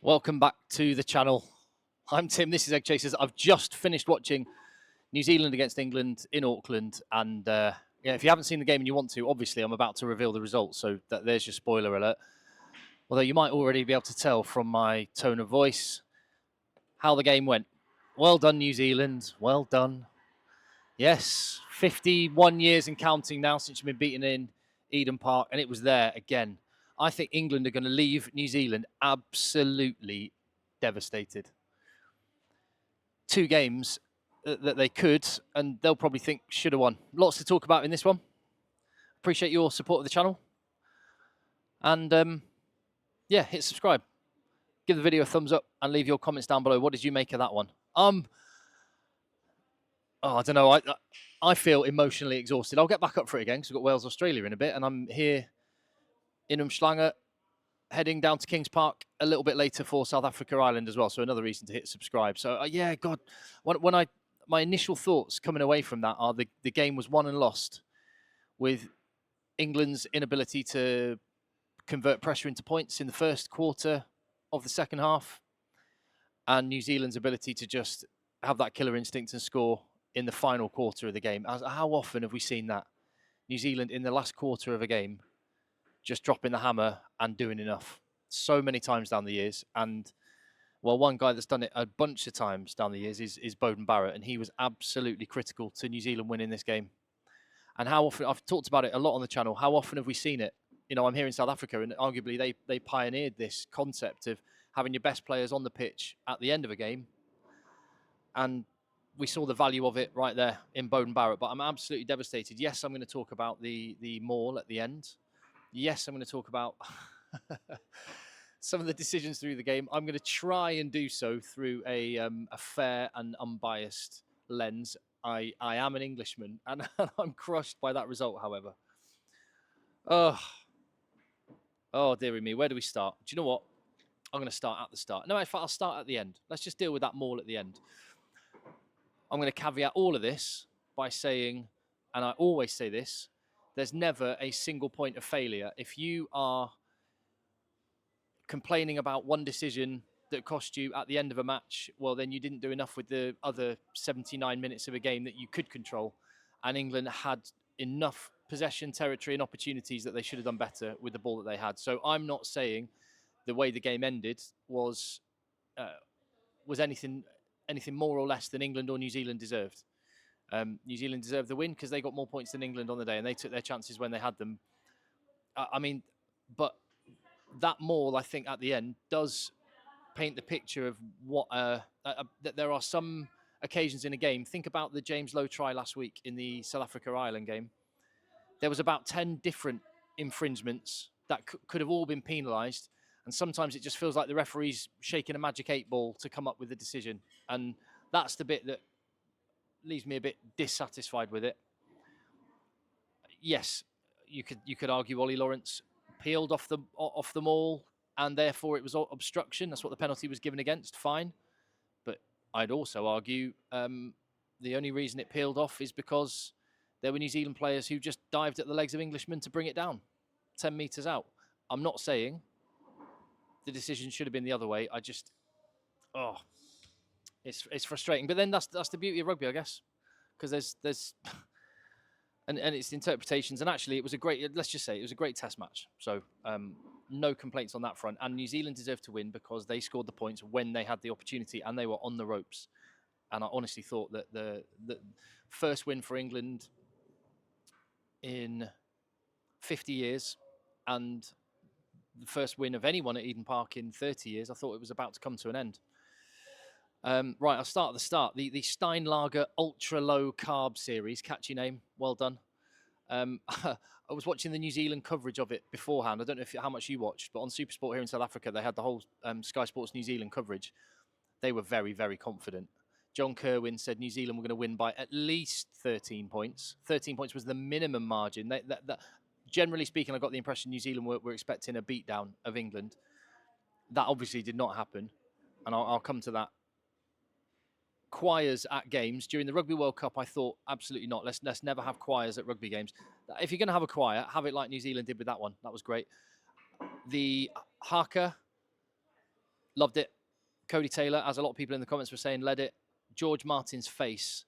Welcome back to the channel. I'm Tim, this is Egg Chasers. I've just finished watching New Zealand against England in Auckland. And yeah, if you haven't seen the game and you want to, obviously I'm about to reveal the results. So there's your spoiler alert. Although you might already be able to tell from my tone of voice how the game went. Well done, New Zealand. Well done. Yes, 51 years and counting now since you've been beaten in Eden Park. And it was there again. I think England are going to leave New Zealand absolutely devastated. 2 games that they could, and they'll probably think should have won. Lots to talk about in this one. Appreciate your support of the channel. And yeah, hit subscribe. Give the video a thumbs up and leave your comments down below. What did you make of that one? I don't know. I feel emotionally exhausted. I'll get back up for it again because we've got Wales, Australia in a bit, and I'm here in Umhlanga, heading down to Kings Park a little bit later for South Africa, Ireland as well. So another reason to hit subscribe. So yeah, God, my initial thoughts coming away from that are the game was won and lost with England's inability to convert pressure into points in the first quarter of the second half, and New Zealand's ability to just have that killer instinct and score in the final quarter of the game. How often have we seen that? New Zealand in the last quarter of a game just dropping the hammer and doing enough. So many times down the years. And well, one guy that's done it a bunch of times down the years is Beauden Barrett, and he was absolutely critical to New Zealand winning this game. And how often, I've talked about it a lot on the channel, how often have we seen it? You know, I'm here in South Africa, and arguably they pioneered this concept of having your best players on the pitch at the end of a game. And we saw the value of it right there in Beauden Barrett. But I'm absolutely devastated. Yes, I'm going to talk about the maul at the end. Yes, I'm going to talk about some of the decisions through the game. I'm going to try and do so through a fair and unbiased lens. I am an Englishman, and I'm crushed by that result, however. Oh, dearie me. Where do we start? Do you know what? I'm going to start at the start. No, in fact, I'll start at the end. Let's just deal with that maul at the end. I'm going to caveat all of this by saying, and I always say this, there's never a single point of failure. If you are complaining about one decision that cost you at the end of a match, well, then you didn't do enough with the other 79 minutes of a game that you could control. And England had enough possession, territory and opportunities that they should have done better with the ball that they had. So I'm not saying the way the game ended was anything more or less than England or New Zealand deserved. New Zealand deserved the win because they got more points than England on the day, and they took their chances when they had them. I mean, but that maul, I think, at the end does paint the picture of what that there are some occasions in a game. Think about the James Lowe try last week in the South Africa-Ireland game. There was about 10 different infringements that could have all been penalised, and sometimes it just feels like the referee's shaking a magic 8 ball to come up with a decision, and that's the bit that leaves me a bit dissatisfied with it. Yes, you could argue Ollie Lawrence peeled off the maul, and therefore it was obstruction. That's what the penalty was given against. Fine, but I'd also argue the only reason it peeled off is because there were New Zealand players who just dived at the legs of Englishmen to bring it down 10 metres out. I'm not saying the decision should have been the other way. I just, it's frustrating. But then that's the beauty of rugby, I guess, because there's and it's interpretations. And actually, it was a great, let's just say, it was a great test match. So no complaints on that front. And New Zealand deserved to win because they scored the points when they had the opportunity and they were on the ropes. And I honestly thought that the first win for England in 50 years and the first win of anyone at Eden Park in 30 years, I thought it was about to come to an end. Right, I'll start at the start. The Steinlager Ultra Low Carb Series, catchy name, well done. I was watching the New Zealand coverage of it beforehand. I don't know how much you watched, but on SuperSport here in South Africa, they had the whole Sky Sports New Zealand coverage. They were very, very confident. John Kerwin said New Zealand were going to win by at least 13 points. 13 points was the minimum margin. Generally speaking, I got the impression New Zealand were expecting a beatdown of England. That obviously did not happen, and I'll come to that. Choirs at games during the Rugby World Cup, I thought absolutely not. Let's never have choirs at rugby games. If you're going to have a choir, have it like New Zealand did with that one. That was great. The haka Loved it. Cody Taylor, as a lot of people in the comments were saying, led it. George Martin's face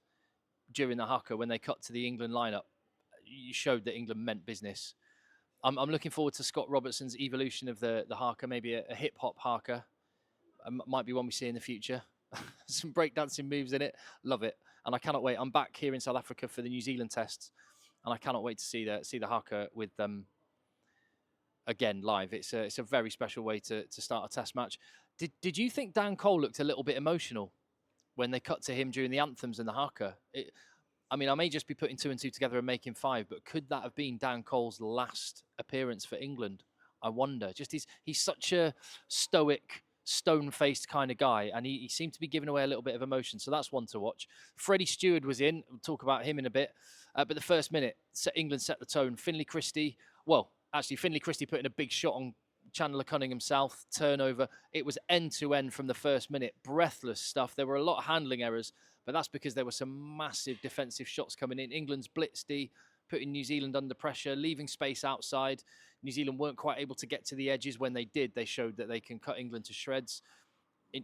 during the haka when they cut to the England lineup showed that England meant business. I'm looking forward to Scott Robertson's evolution of the haka, maybe a hip hop haka. Might be one we see in the future. Some breakdancing moves in it. Love it. And I cannot wait. I'm back here in South Africa for the New Zealand tests, and I cannot wait to see the haka with them again live. It's a very special way to start a test match. Did you think Dan Cole looked a little bit emotional when they cut to him during the anthems and the haka? I mean, I may just be putting 2 and 2 together and making 5, but could that have been Dan Cole's last appearance for England? I wonder. Just he's such a stoic, stone-faced kind of guy, and he seemed to be giving away a little bit of emotion, so that's one to watch. Freddie Steward was in. We'll talk about him in a bit. But the first minute, England set the tone. Finlay Christie, Finlay Christie put in a big shot on Chandler Cunningham South, turnover. It was end-to-end from the first minute. Breathless stuff. There were a lot of handling errors, but that's because there were some massive defensive shots coming in. England's blitzed, putting New Zealand under pressure, leaving space outside. New Zealand weren't quite able to get to the edges. When they did, they showed that they can cut England to shreds.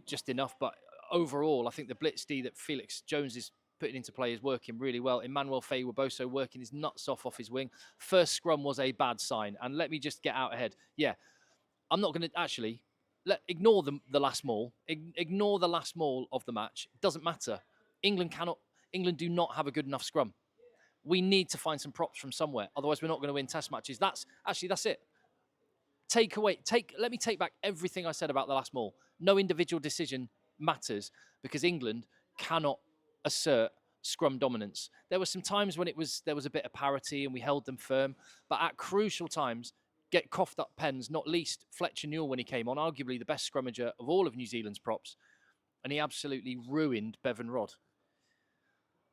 Just enough, but overall, I think the blitzed that Felix Jones is putting into play is working really well. Emmanuel Faye-Waboso working his nuts off his wing. First scrum was a bad sign, and let me just get out ahead. Yeah, I'm not going to actually ignore the last maul. Ignore the last maul of the match. It doesn't matter. England do not have a good enough scrum. We need to find some props from somewhere. Otherwise, we're not going to win test matches. That's it. Let me take back everything I said about the last maul. No individual decision matters because England cannot assert scrum dominance. There were some times when there was a bit of parity and we held them firm, but at crucial times, get coughed up pens, not least Fletcher Newell when he came on, arguably the best scrummager of all of New Zealand's props, and he absolutely ruined Bevan Rodd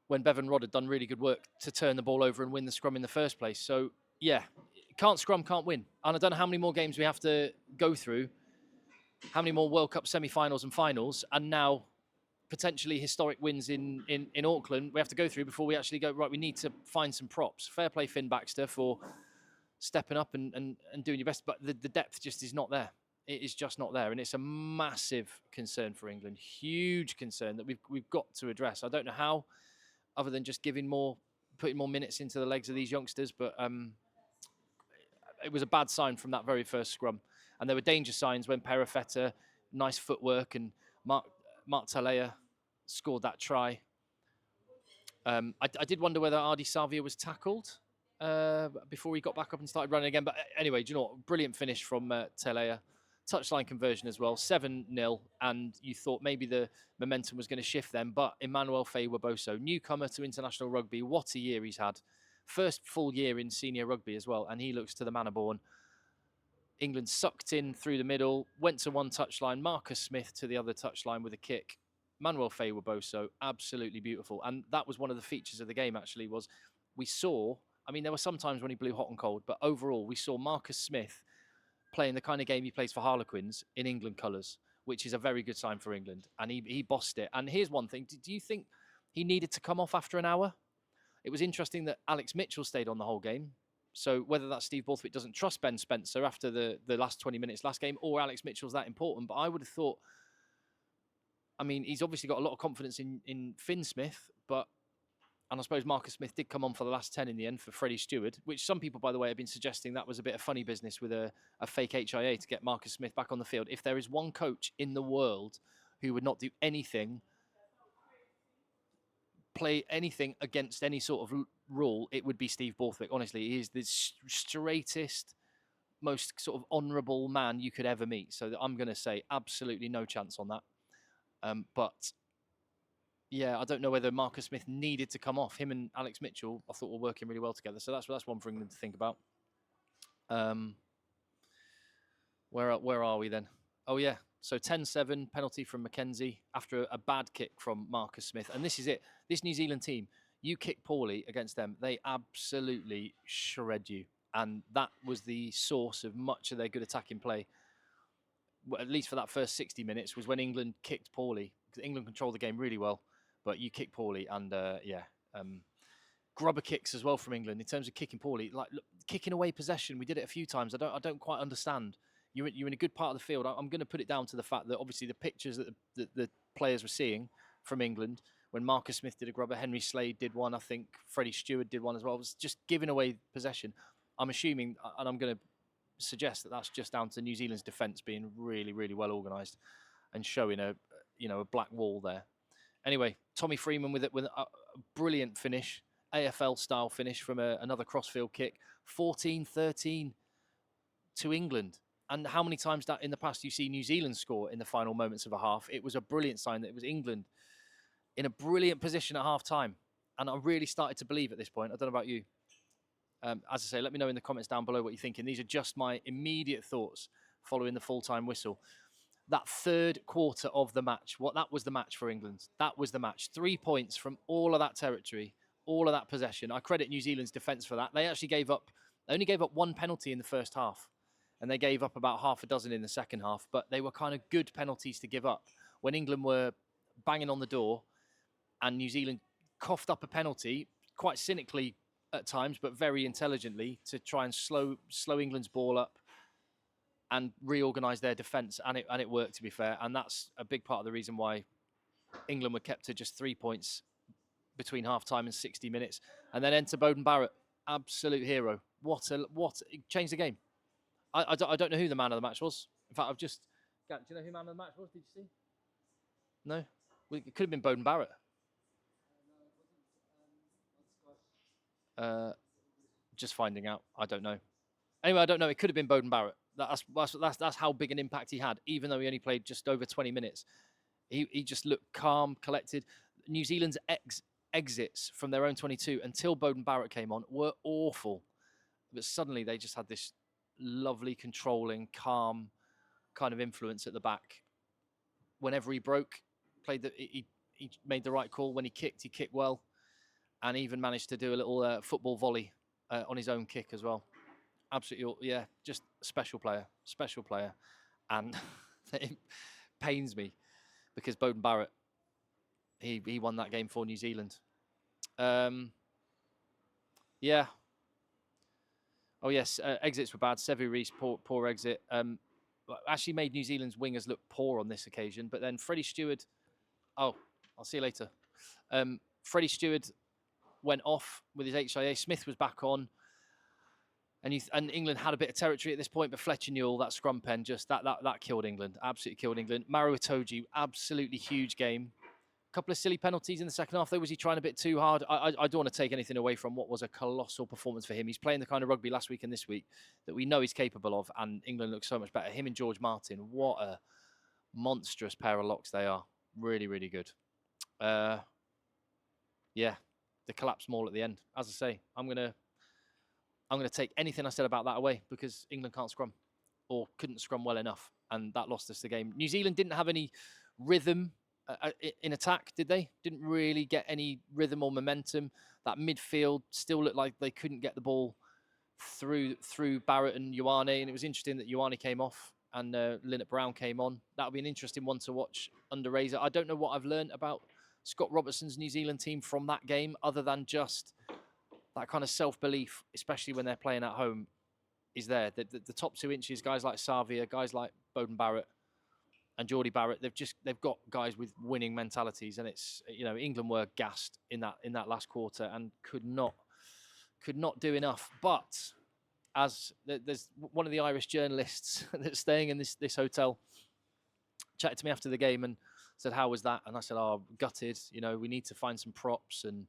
when Bevan Rodd had done really good work to turn the ball over and win the scrum in the first place. So, yeah, can't scrum, can't win. And I don't know how many more games we have to go through, how many more World Cup semi-finals and finals, and now potentially historic wins in Auckland we have to go through before we actually go, right, we need to find some props. Fair play Finn Baxter for stepping up and doing your best, but the depth just is not there. It is just not there, and it's a massive concern for England. Huge concern that we've got to address. I don't know how, other than just putting more minutes into the legs of these youngsters, but it was a bad sign from that very first scrum. And there were danger signs when Perifetta, nice footwork, and Mark Talea scored that try. I did wonder whether Ardi Savia was tackled before he got back up and started running again. But anyway, do you know what? Brilliant finish from Talea. Touchline conversion as well, 7-0. And you thought maybe the momentum was going to shift then. But Emmanuel Faye-Waboso, newcomer to international rugby. What a year he's had. First full year in senior rugby as well. And he looks to the manor born. England sucked in through the middle, went to one touchline. Marcus Smith to the other touchline with a kick. Manuel Faye-Waboso, absolutely beautiful. And that was one of the features of the game, actually, was we saw, I mean, there were some times when he blew hot and cold, but overall, we saw Marcus Smith playing the kind of game he plays for Harlequins in England colours, which is a very good sign for England. And he bossed it. And here's one thing. Do you think he needed to come off after an hour? It was interesting that Alex Mitchell stayed on the whole game. So whether that's Steve Borthwick doesn't trust Ben Spencer after the last 20 minutes last game, or Alex Mitchell's that important, but I would have thought, I mean, he's obviously got a lot of confidence in Finn Smith, and I suppose Marcus Smith did come on for the last 10 in the end for Freddie Steward, which some people, by the way, have been suggesting that was a bit of funny business with a fake HIA to get Marcus Smith back on the field. If there is one coach in the world who would not do anything, play anything against any sort of rule, it would be Steve Borthwick. Honestly, he is the straightest, most sort of honourable man you could ever meet. So I'm going to say absolutely no chance on that. But yeah, I don't know whether Marcus Smith needed to come off. Him and Alex Mitchell, I thought, were working really well together. So that's one for England to think about. Where are we then? Oh yeah, so 10-7 penalty from Mackenzie after a bad kick from Marcus Smith. And this is it. This New Zealand team, you kick poorly against them, they absolutely shred you. And that was the source of much of their good attacking play. Well, at least for that first 60 minutes, was when England kicked poorly. Because England controlled the game really well, but you kick poorly, and grubber kicks as well from England in terms of kicking poorly. Like kicking away possession, we did it a few times. I don't quite understand. you're in a good part of the field. I'm going to put it down to the fact that obviously the pictures that the players were seeing from England when Marcus Smith did a grubber, Henry Slade did one, I think Freddie Stewart did one as well, was just giving away possession. I'm assuming, and I'm going to suggest that that's just down to New Zealand's defence being really, really well organised and showing a black wall there. Anyway, Tommy Freeman with a brilliant finish, AFL style finish from another crossfield kick, 14-13 to England. And how many times that in the past you see New Zealand score in the final moments of a half? It was a brilliant sign that it was England in a brilliant position at half time. And I really started to believe at this point. I don't know about you. As I say, let me know in the comments down below what you're thinking. These are just my immediate thoughts following the full-time whistle. That third quarter of the match, that was the match for England. That was the match. 3 points from all of that territory, all of that possession. I credit New Zealand's defence for that. They actually only gave up one penalty in the first half, and they gave up about half a dozen in the second half, but they were kind of good penalties to give up. When England were banging on the door and New Zealand coughed up a penalty, quite cynically at times, but very intelligently, to try and slow England's ball up and reorganise their defence, and it worked, to be fair. And that's a big part of the reason why England were kept to just 3 points between half-time and 60 minutes. And then enter Beauden Barrett, absolute hero. It changed the game. I don't know who the man of the match was. In fact, do you know who man of the match was? Did you see? No? It could have been Beauden Barrett. Just finding out. I don't know. Anyway, I don't know. It could have been Beauden Barrett. That's how big an impact he had, even though he only played just over 20 minutes. He just looked calm, collected. New Zealand's exits from their own 22 until Beauden Barrett came on were awful. But suddenly they just had this lovely, controlling, calm kind of influence at the back. Whenever he broke, he made the right call. When he kicked well. And even managed to do a little football volley on his own kick as well. Absolutely, yeah, just a special player. And it pains me because Beauden Barrett, he won that game for New Zealand. Yeah. Oh, yes, exits were bad. Sevu Reece, poor exit. Actually made New Zealand's wingers look poor on this occasion. But then Freddie Stewart, I'll see you later. Freddie Stewart went off with his HIA. Smith was back on. And England had a bit of territory at this point, but Fletcher Newell, that scrum pen, just that killed England. Absolutely killed England. Maro Itoje, absolutely huge game. A couple of silly penalties in the second half, though. Was he trying a bit too hard? I don't want to take anything away from what was a colossal performance for him. He's playing the kind of rugby last week and this week that we know he's capable of, and England looks so much better. Him and George Martin, what a monstrous pair of locks they are. Really, really good. Yeah. The collapse maul at the end. As I say, I'm gonna take anything I said about that away because England can't scrum or couldn't scrum well enough, and that lost us the game. New Zealand didn't have any rhythm in attack, did they? Didn't really get any rhythm or momentum. That midfield still looked like they couldn't get the ball through Barrett and Ioane, and it was interesting that Ioane came off and Linnett Brown came on. That'll be an interesting one to watch under Razor. I don't know what I've learned about Scott Robertson's New Zealand team from that game, other than just that kind of self-belief, especially when they're playing at home, is there. The top 2 inches, guys like Savia, guys like Beauden Barrett and Geordie Barrett, they've got guys with winning mentalities, and it's, England were gassed in that last quarter and could not do enough. But as there's one of the Irish journalists that's staying in this hotel chatted to me after the game and said, how was that? And I said, gutted. We need to find some props. And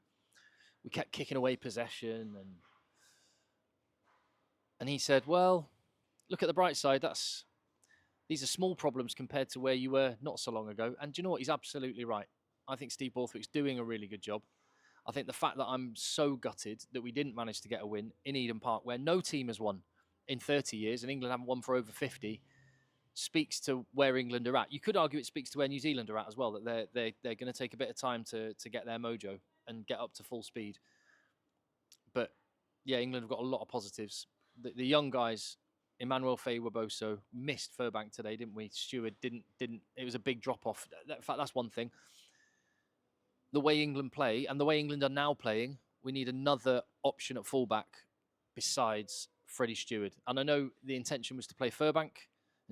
we kept kicking away possession. And he said, well, look at the bright side. These are small problems compared to where you were not so long ago. And do you know what? He's absolutely right. I think Steve Borthwick's doing a really good job. I think the fact that I'm so gutted that we didn't manage to get a win in Eden Park, where no team has won in 30 years, and England haven't won for over 50, speaks to where England are at. You could argue it speaks to where New Zealand are at as well, that they're going to take a bit of time to get their mojo and get up to full speed. But yeah, England have got a lot of positives. The young guys, Emmanuel Faye-Waboso, missed Furbank today, didn't we? Stewart didn't. It was a big drop off. In fact, that's one thing. The way England play and the way England are now playing, we need another option at fullback besides Freddie Stewart. And I know the intention was to play Furbank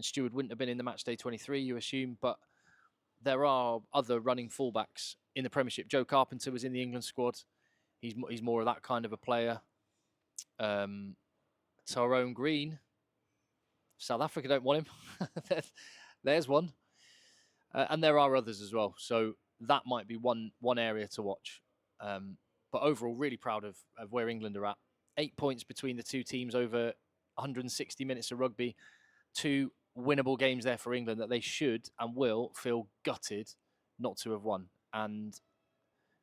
and Stewart wouldn't have been in the matchday 23, you assume, but there are other running fullbacks in the Premiership. Joe Carpenter was in the England squad. He's more of that kind of a player. Tyrone Green, South Africa don't want him. There's one. And there are others as well. So that might be one area to watch. But overall, really proud of where England are at. 8 points between the two teams over 160 minutes of rugby. 2 winnable games there for England that they should and will feel gutted not to have won. And do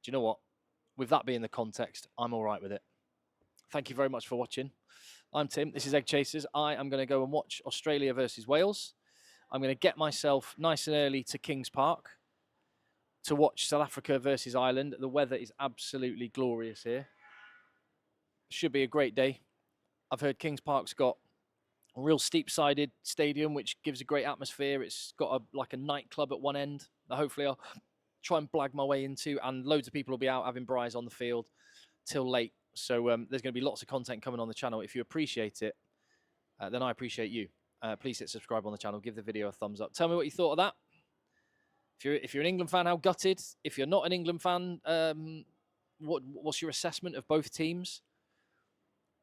you know what? With that being the context, I'm all right with it. Thank you very much for watching. I'm Tim. This is Egg Chasers. I am going to go and watch Australia versus Wales. I'm going to get myself nice and early to Kings Park to watch South Africa versus Ireland. The weather is absolutely glorious here. Should be a great day. I've heard Kings Park's got a real steep-sided stadium, which gives a great atmosphere. It's got like a nightclub at one end that hopefully I'll try and blag my way into, and loads of people will be out having braais on the field till late. So there's going to be lots of content coming on the channel. If you appreciate it, then I appreciate you. Please hit subscribe on the channel. Give the video a thumbs up. Tell me what you thought of that. If you're an England fan, how gutted? If you're not an England fan, what's your assessment of both teams?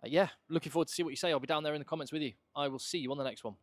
Yeah, looking forward to see what you say. I'll be down there in the comments with you. I will see you on the next one.